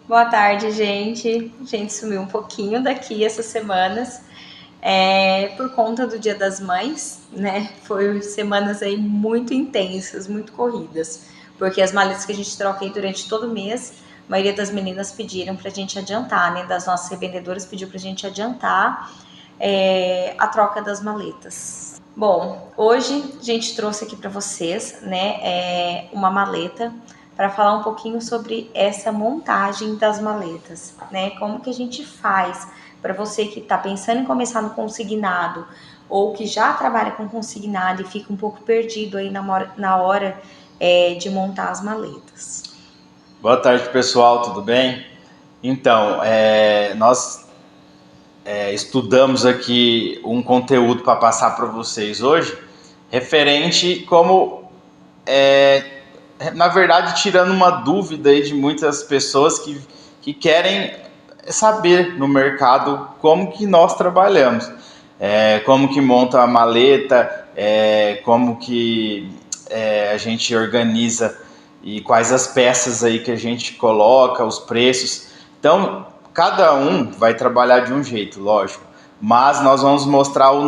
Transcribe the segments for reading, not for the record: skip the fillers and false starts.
Boa tarde, gente. A gente sumiu um pouquinho daqui essas semanas, por conta do Dia das Mães, né? Foi semanas aí muito intensas, muito corridas, porque as maletas que a gente troca aí durante todo o mês, a maioria das meninas pediram pra gente adiantar, né? Das nossas revendedoras pediu pra gente adiantar a troca das maletas. Bom, hoje a gente trouxe aqui para vocês, né, uma maleta para falar um pouquinho sobre essa montagem das maletas, né? Como que a gente faz para você que está pensando em começar no consignado ou que já trabalha com consignado e fica um pouco perdido aí na hora de montar as maletas. Boa tarde, pessoal, tudo bem? Então, nós estudamos aqui um conteúdo para passar para vocês hoje, referente como, na verdade, tirando uma dúvida aí de muitas pessoas que querem saber no mercado como que nós trabalhamos, como que monta a maleta, como que a gente organiza e quais as peças aí que a gente coloca, os preços. Então, cada um vai trabalhar de um jeito, lógico, mas nós vamos mostrar o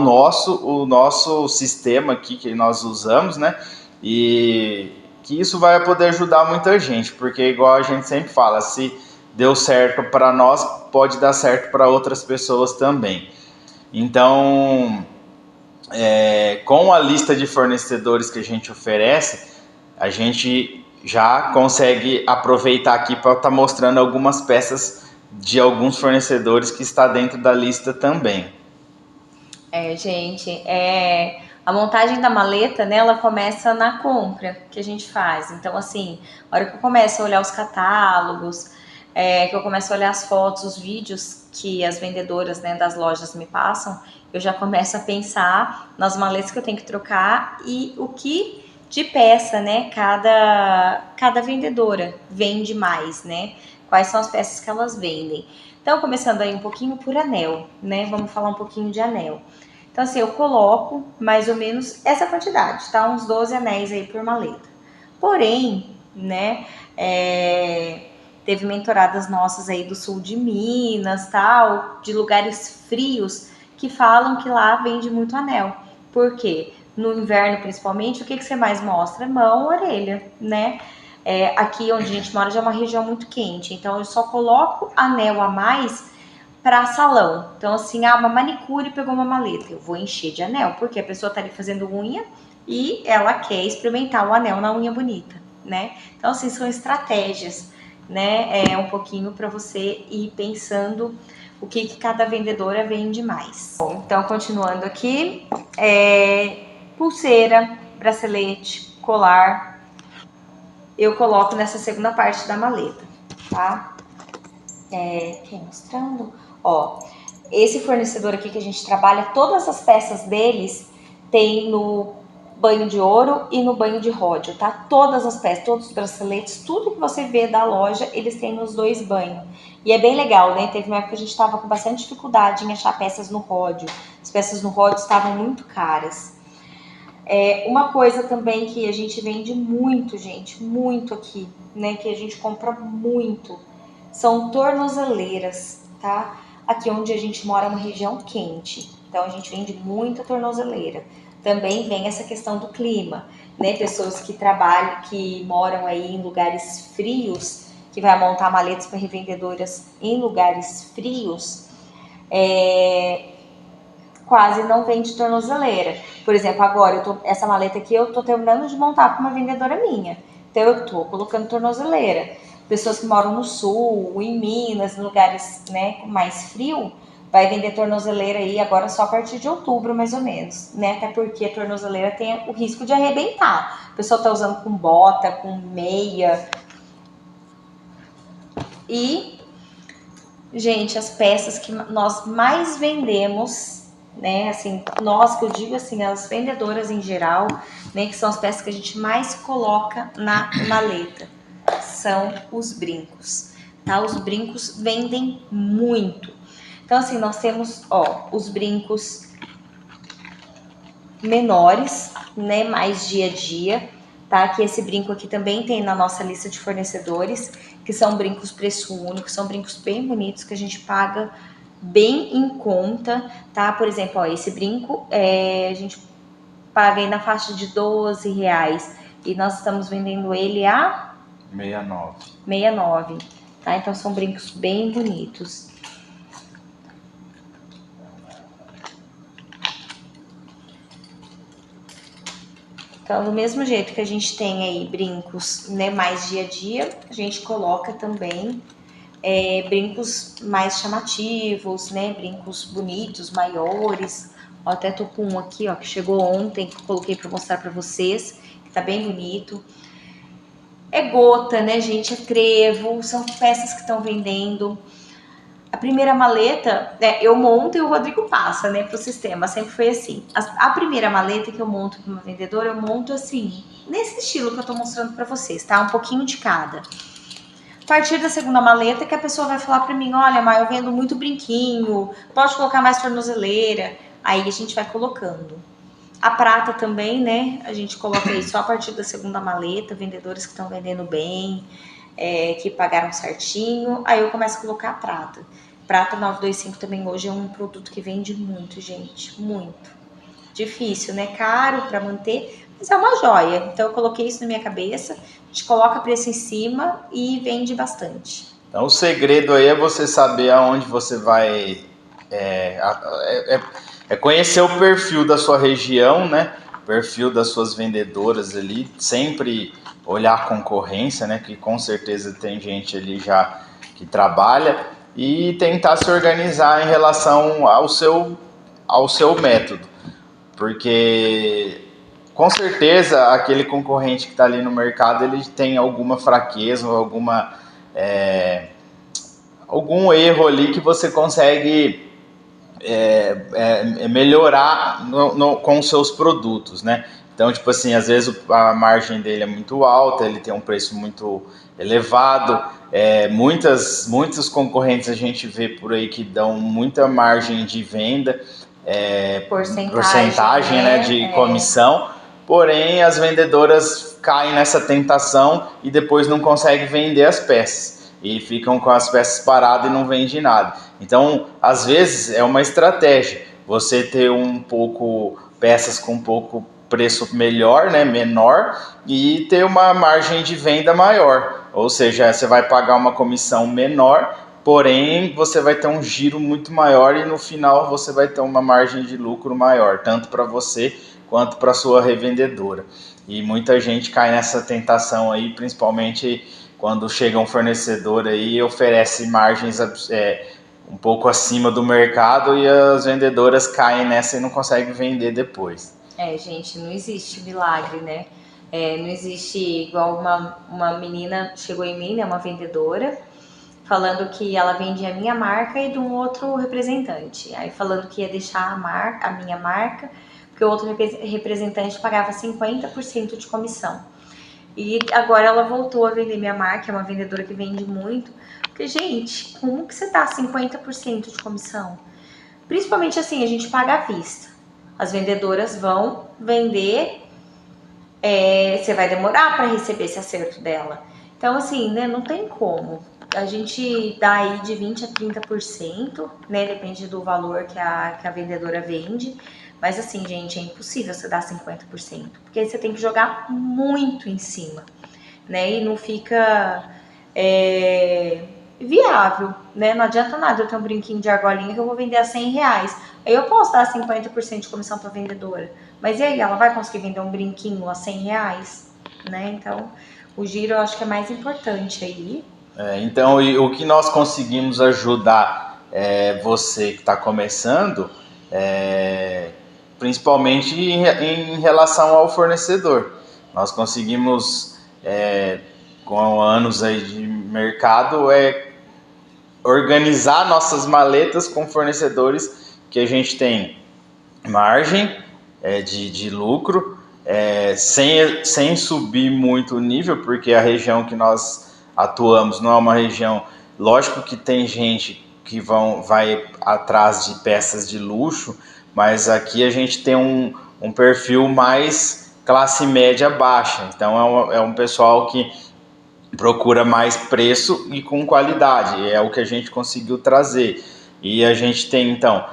nosso sistema aqui que nós usamos, né? E que isso vai poder ajudar muita gente, porque igual a gente sempre fala, se deu certo para nós, pode dar certo para outras pessoas também. Então, com a lista de fornecedores que a gente oferece, a gente já consegue aproveitar aqui para estar mostrando algumas peças de alguns fornecedores que está dentro da lista também. Gente, a montagem da maleta, né, ela começa na compra que a gente faz. Então, assim, a hora que eu começo a olhar os catálogos, que eu começo a olhar as fotos, os vídeos que as vendedoras, né, das lojas me passam, eu já começo a pensar nas maletas que eu tenho que trocar e o que de peça, né, cada vendedora vende mais, né? Quais são as peças que elas vendem. Então, começando aí um pouquinho por anel, né? Vamos falar um pouquinho de anel. Então, assim, eu coloco mais ou menos essa quantidade, tá? Uns 12 anéis aí por maleta. Porém, né, teve mentoradas nossas aí do sul de Minas, tal, de lugares frios, que falam que lá vende muito anel. Por quê? No inverno, principalmente, o que você mais mostra? Mão, orelha, né? Aqui onde a gente mora já é uma região muito quente, então eu só coloco anel a mais para salão. Então, assim, uma manicure pegou uma maleta, eu vou encher de anel, porque a pessoa tá ali fazendo unha e ela quer experimentar o anel na unha bonita, né? Então, assim, são estratégias, né? Um pouquinho para você ir pensando o que cada vendedora vende mais. Bom, então, continuando aqui, pulseira, bracelete, colar, eu coloco nessa segunda parte da maleta, tá? Aqui mostrando, ó, esse fornecedor aqui que a gente trabalha, todas as peças deles tem no banho de ouro e no banho de ródio, tá? Todas as peças, todos os braceletes, tudo que você vê da loja, eles têm nos dois banhos. E é bem legal, né? Teve uma época que a gente estava com bastante dificuldade em achar peças no ródio. As peças no ródio estavam muito caras. Uma coisa também que a gente vende muito, gente, muito aqui, né? Que a gente compra muito, são tornozeleiras, tá? Aqui onde a gente mora é uma região quente, então a gente vende muita tornozeleira. Também vem essa questão do clima, né? Pessoas que trabalham, que moram aí em lugares frios, que vai montar maletas para revendedoras em lugares frios, quase não vende tornozeleira. Por exemplo, agora essa maleta aqui eu tô terminando de montar para uma vendedora minha. Então eu tô colocando tornozeleira. Pessoas que moram no sul, em Minas, em lugares, né, mais frio, vai vender tornozeleira aí agora só a partir de outubro, mais ou menos, né? Até porque a tornozeleira tem o risco de arrebentar. A pessoa tá usando com bota, com meia. E, gente, as peças que nós mais vendemos, né, assim, nós que eu digo assim, as vendedoras em geral, né, que são as peças que a gente mais coloca na maleta, são os brincos, tá? Os brincos vendem muito. Então, assim, nós temos, ó, os brincos menores, né, mais dia a dia, tá? Que esse brinco aqui também tem na nossa lista de fornecedores, que são brincos preço único, são brincos bem bonitos que a gente paga bem em conta, tá? Por exemplo, ó, esse brinco a gente paga aí na faixa de R$ 12 e nós estamos vendendo ele a 69, tá? Então são brincos bem bonitos. Então, do mesmo jeito que a gente tem aí brincos, né, mais dia a dia, a gente coloca também brincos mais chamativos, né, brincos bonitos, maiores. Ó, até tô com um aqui, ó, que chegou ontem, que eu coloquei para mostrar para vocês, que tá bem bonito. É gota, né, gente, é trevo, são peças que estão vendendo. A primeira maleta, eu monto e o Rodrigo passa, né, pro sistema, sempre foi assim. A primeira maleta que eu monto para uma vendedora, eu monto assim, nesse estilo que eu tô mostrando para vocês, tá? Um pouquinho de cada. A partir da segunda maleta que a pessoa vai falar para mim, olha, Má, eu vendo muito brinquinho, pode colocar mais tornozeleira. Aí a gente vai colocando. A prata também, né, a gente coloca aí só a partir da segunda maleta, vendedores que estão vendendo bem, que pagaram certinho, aí eu começo a colocar a prata. Prata 925 também hoje é um produto que vende muito, gente, muito. Difícil, né? Caro para manter, mas é uma joia. Então eu coloquei isso na minha cabeça, a gente coloca preço em cima e vende bastante. Então o segredo aí é você saber aonde você vai é conhecer o perfil da sua região, né? O perfil das suas vendedoras ali, sempre olhar a concorrência, né? Que com certeza tem gente ali já que trabalha e tentar se organizar em relação ao seu método, porque com certeza aquele concorrente que está ali no mercado ele tem alguma fraqueza, algum erro ali que você consegue melhorar com os seus produtos, né? Então, tipo assim, às vezes a margem dele é muito alta, ele tem um preço muito elevado. Muitos concorrentes a gente vê por aí que dão muita margem de venda, porcentagem, né, de comissão. Porém, as vendedoras caem nessa tentação e depois não conseguem vender as peças. E ficam com as peças paradas e não vende nada. Então, às vezes, é uma estratégia você ter peças com um pouco preço melhor, né, menor, e ter uma margem de venda maior. Ou seja, você vai pagar uma comissão menor, porém você vai ter um giro muito maior e no final você vai ter uma margem de lucro maior, tanto para você quanto para sua revendedora. E muita gente cai nessa tentação aí, principalmente quando chega um fornecedor aí e oferece margens um pouco acima do mercado e as vendedoras caem nessa e não conseguem vender depois. Gente, não existe milagre, né? Não existe igual uma menina chegou em mim, né, uma vendedora, falando que ela vendia a minha marca e de um outro representante. Aí falando que ia deixar a minha marca, porque o outro representante pagava 50% de comissão. E agora ela voltou a vender minha marca, é uma vendedora que vende muito. Porque, gente, como que você dá 50% de comissão? Principalmente assim, a gente paga à vista. As vendedoras vão vender, você vai demorar para receber esse acerto dela. Então, assim, né, não tem como. A gente dá aí de 20% a 30%, né, depende do valor que a vendedora vende. Mas assim, gente, é impossível você dar 50%, porque aí você tem que jogar muito em cima, né, e não fica viável, né, não adianta nada eu ter um brinquinho de argolinha que eu vou vender a R$100. Aí eu posso dar 50% de comissão para a vendedora, mas e aí, ela vai conseguir vender um brinquinho a R$100, né? Então, o giro eu acho que é mais importante aí. Então, o que nós conseguimos ajudar você que está começando, principalmente em relação ao fornecedor. Nós conseguimos, com anos aí de mercado, organizar nossas maletas com fornecedores que a gente tem margem de lucro, sem subir muito o nível, porque a região que nós atuamos não é uma região. Lógico que tem gente que vai atrás de peças de luxo, mas aqui a gente tem um perfil mais classe média baixa. Então é um pessoal que procura mais preço e com qualidade, é o que a gente conseguiu trazer. E a gente tem, então,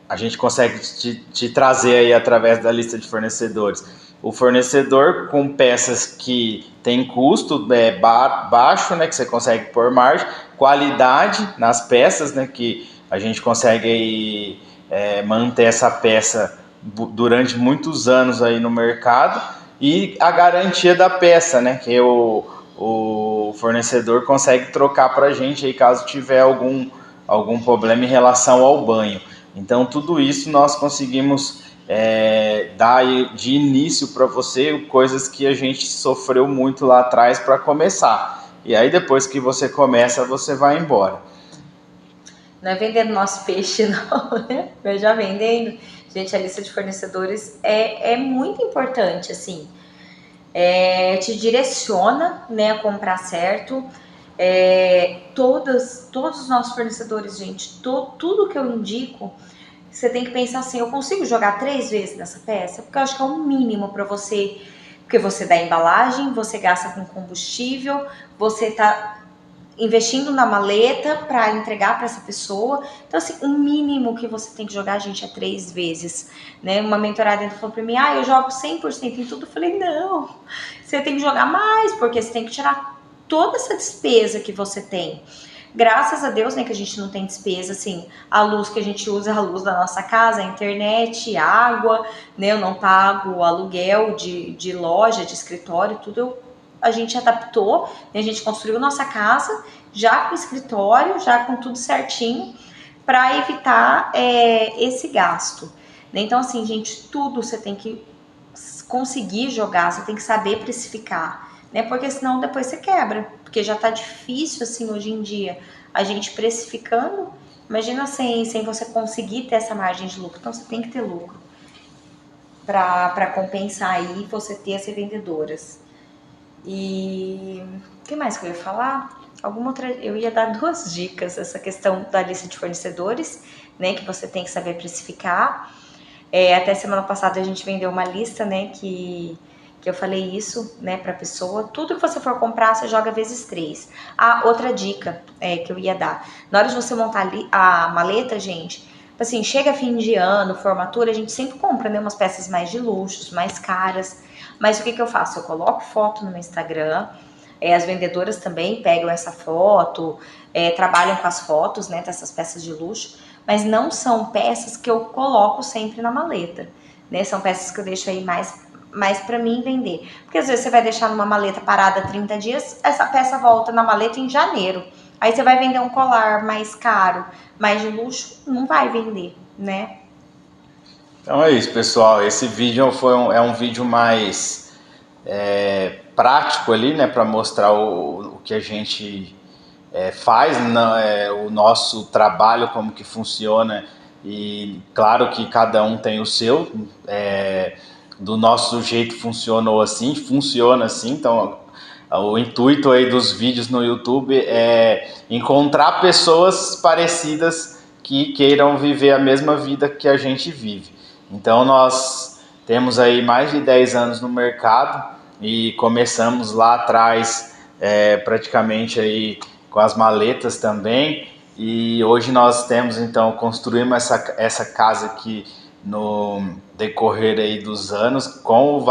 a gente consegue te trazer aí através da lista de fornecedores. O fornecedor com peças que tem custo baixo, né, que você consegue pôr margem, qualidade nas peças, né, que a gente consegue aí, manter essa peça durante muitos anos aí no mercado, e a garantia da peça, né, que o fornecedor consegue trocar para a gente aí caso tiver algum problema em relação ao banho. Então, tudo isso nós conseguimos dar de início para você, coisas que a gente sofreu muito lá atrás para começar. E aí, depois que você começa, você vai embora. Não é vendendo nosso peixe, não, né? Mas já vendendo. Gente, a lista de fornecedores é muito importante, assim. Te direciona, né, a comprar certo. Todos os nossos fornecedores, gente, tudo que eu indico, você tem que pensar assim, eu consigo jogar 3 vezes nessa peça? Porque eu acho que é o mínimo para você, porque você dá embalagem, você gasta com combustível, você tá investindo na maleta para entregar para essa pessoa. Então, assim, o mínimo que você tem que jogar, gente, é 3 vezes, né? Uma mentorada ainda falou para mim, eu jogo 100% em tudo. Eu falei, não, você tem que jogar mais, porque você tem que tirar toda essa despesa que você tem. Graças a Deus, né, que a gente não tem despesa, assim, a luz que a gente usa é a luz da nossa casa, a internet, a água, né, eu não pago aluguel de loja, de escritório, tudo a gente adaptou, né, a gente construiu nossa casa já com escritório, já com tudo certinho, para evitar esse gasto. Né? Então, assim, gente, tudo você tem que conseguir jogar, você tem que saber precificar, né? Porque senão depois você quebra, porque já tá difícil assim hoje em dia a gente precificando. Imagina sem você conseguir ter essa margem de lucro. Então você tem que ter lucro para compensar aí você ter as revendedoras. E o que mais que eu ia falar? Alguma outra, eu ia dar 2 dicas, essa questão da lista de fornecedores, né, que você tem que saber precificar. Até semana passada a gente vendeu uma lista, né, que eu falei isso, né, para a pessoa. Tudo que você for comprar, você joga vezes 3. Outra dica que eu ia dar. Na hora de você montar a maleta, gente, assim, chega fim de ano, formatura, a gente sempre compra, né, umas peças mais de luxo, mais caras. Mas o que eu faço? Eu coloco foto no meu Instagram, as vendedoras também pegam essa foto, trabalham com as fotos, né, dessas peças de luxo, mas não são peças que eu coloco sempre na maleta, né? São peças que eu deixo aí mais para mim vender. Porque às vezes você vai deixar numa maleta parada 30 dias, essa peça volta na maleta em janeiro. Aí você vai vender um colar mais caro, mais de luxo, não vai vender, né? Então é isso, pessoal. Esse vídeo é um vídeo mais prático ali, né, para mostrar o que a gente faz, o nosso trabalho, como que funciona, e claro que cada um tem o seu, do nosso jeito funciona assim, então o intuito aí dos vídeos no YouTube é encontrar pessoas parecidas que queiram viver a mesma vida que a gente vive. Então nós temos aí mais de 10 anos no mercado e começamos lá atrás, praticamente aí com as maletas também, e hoje nós temos, então, construímos essa casa aqui no decorrer aí dos anos com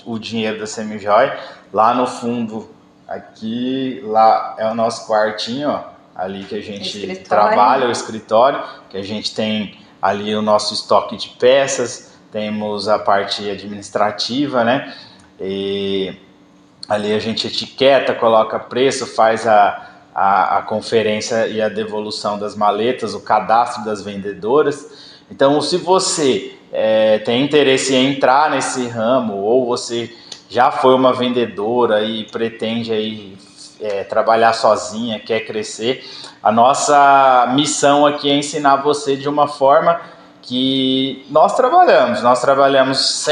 o dinheiro da Semijoy. Lá no fundo, aqui, lá é o nosso quartinho, ó, ali que a gente trabalha, o escritório, que a gente tem ali o nosso estoque de peças, temos a parte administrativa, né? E ali a gente etiqueta, coloca preço, faz a conferência e a devolução das maletas, o cadastro das vendedoras. Então, se você tem interesse em entrar nesse ramo, ou você já foi uma vendedora e pretende aí trabalhar sozinha, quer crescer, a nossa missão aqui é ensinar você de uma forma que nós trabalhamos. Nós trabalhamos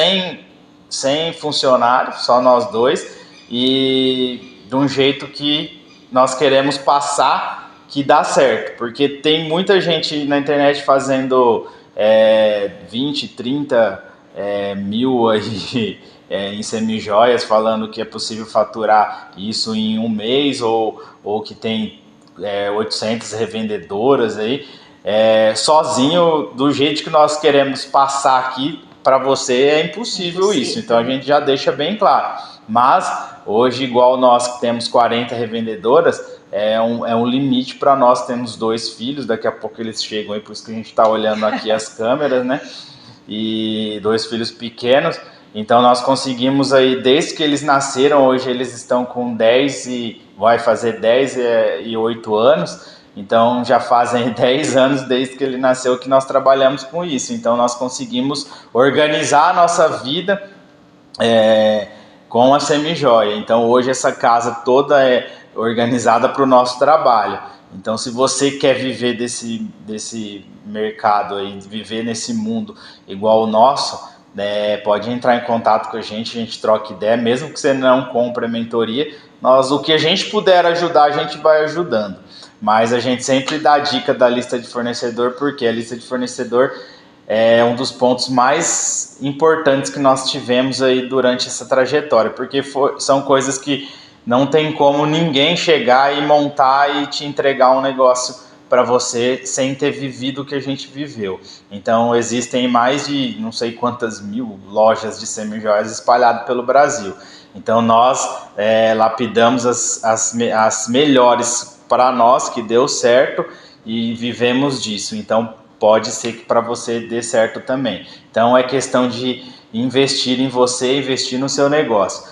sem funcionário, só nós dois, e de um jeito que nós queremos passar que dá certo, porque tem muita gente na internet fazendo 20, 30 mil aí em semijoias, falando que é possível faturar isso em um mês, ou que tem 800 revendedoras aí. Sozinho, do jeito que nós queremos passar aqui para você, é impossível isso. Então a gente já deixa bem claro. Mas hoje, igual nós que temos 40 revendedoras, é um limite para nós. Temos 2 filhos, daqui a pouco eles chegam aí, por isso que a gente está olhando aqui as câmeras, né? E 2 filhos pequenos. Então nós conseguimos aí, desde que eles nasceram, hoje eles estão com 10 e vai fazer 10 e 8 anos. Então já fazem 10 anos desde que ele nasceu que nós trabalhamos com isso. Então nós conseguimos organizar a nossa vida com a Semijoia. Então hoje essa casa toda é organizada para o nosso trabalho. Então se você quer viver desse mercado aí, viver nesse mundo igual o nosso, pode entrar em contato com a gente troca ideia, mesmo que você não compre a mentoria, o que a gente puder ajudar, a gente vai ajudando. Mas a gente sempre dá a dica da lista de fornecedor, porque a lista de fornecedor é um dos pontos mais importantes que nós tivemos aí durante essa trajetória, porque são coisas que não tem como ninguém chegar e montar e te entregar um negócio para você sem ter vivido o que a gente viveu. Então existem mais de não sei quantas mil lojas de semijoias espalhadas pelo Brasil. Então nós lapidamos as melhores para nós, que deu certo, e vivemos disso. Então pode ser que para você dê certo também. Então é questão de investir em você, investir no seu negócio.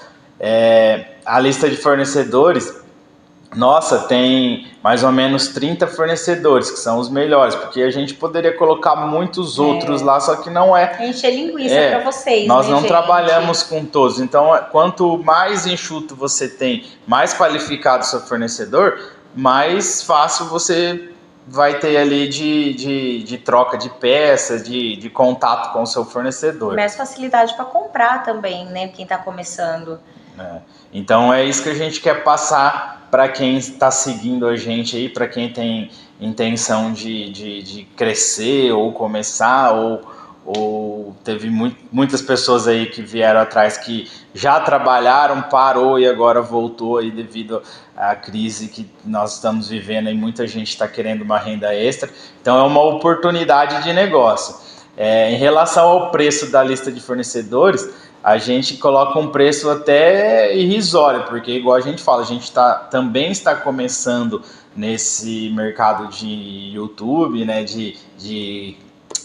A lista de fornecedores, nossa, tem mais ou menos 30 fornecedores, que são os melhores, porque a gente poderia colocar muitos outros lá, só que não é. Encher linguiça para vocês, nós né, não gente? trabalhamos com todos. Então, quanto mais enxuto você tem, mais qualificado o seu fornecedor, mais fácil você vai ter ali de troca de peças, de contato com o seu fornecedor. Mais facilidade para comprar também, né? Quem está começando. Então é isso que a gente quer passar para quem está seguindo a gente aí, para quem tem intenção de crescer ou começar, ou teve muitas pessoas aí que vieram atrás que já trabalharam, parou e agora voltou aí devido à crise que nós estamos vivendo, e muita gente está querendo uma renda extra. Então é uma oportunidade de negócio. Em relação ao preço da lista de fornecedores, a gente coloca um preço até irrisório, porque igual a gente fala, a gente também está começando nesse mercado de YouTube, né, de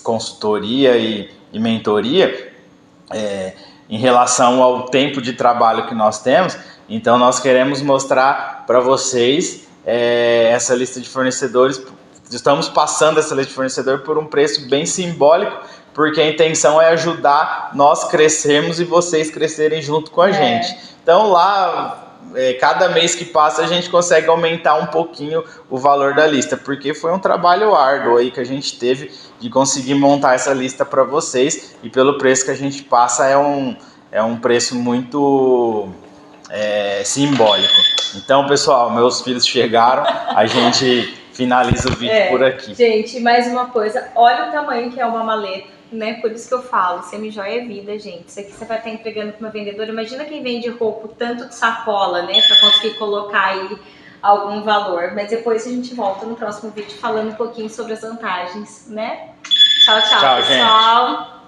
consultoria e mentoria, em relação ao tempo de trabalho que nós temos. Então nós queremos mostrar para vocês essa lista de fornecedores. Estamos passando essa lista de fornecedor por um preço bem simbólico, porque a intenção é ajudar nós crescermos e vocês crescerem junto com a gente. Então lá, cada mês que passa, a gente consegue aumentar um pouquinho o valor da lista, porque foi um trabalho árduo aí que a gente teve de conseguir montar essa lista para vocês, e pelo preço que a gente passa é um preço muito simbólico. Então, pessoal, meus filhos chegaram, a gente finaliza o vídeo por aqui. Gente, mais uma coisa, olha o tamanho que é uma maleta, né? Por isso que eu falo, semijoia é vida, gente. Isso aqui você vai estar entregando para uma vendedora. Imagina quem vende roupa, tanto de sacola, né? Para conseguir colocar aí algum valor. Mas depois a gente volta no próximo vídeo falando um pouquinho sobre as vantagens, né? Tchau, tchau, pessoal. Gente.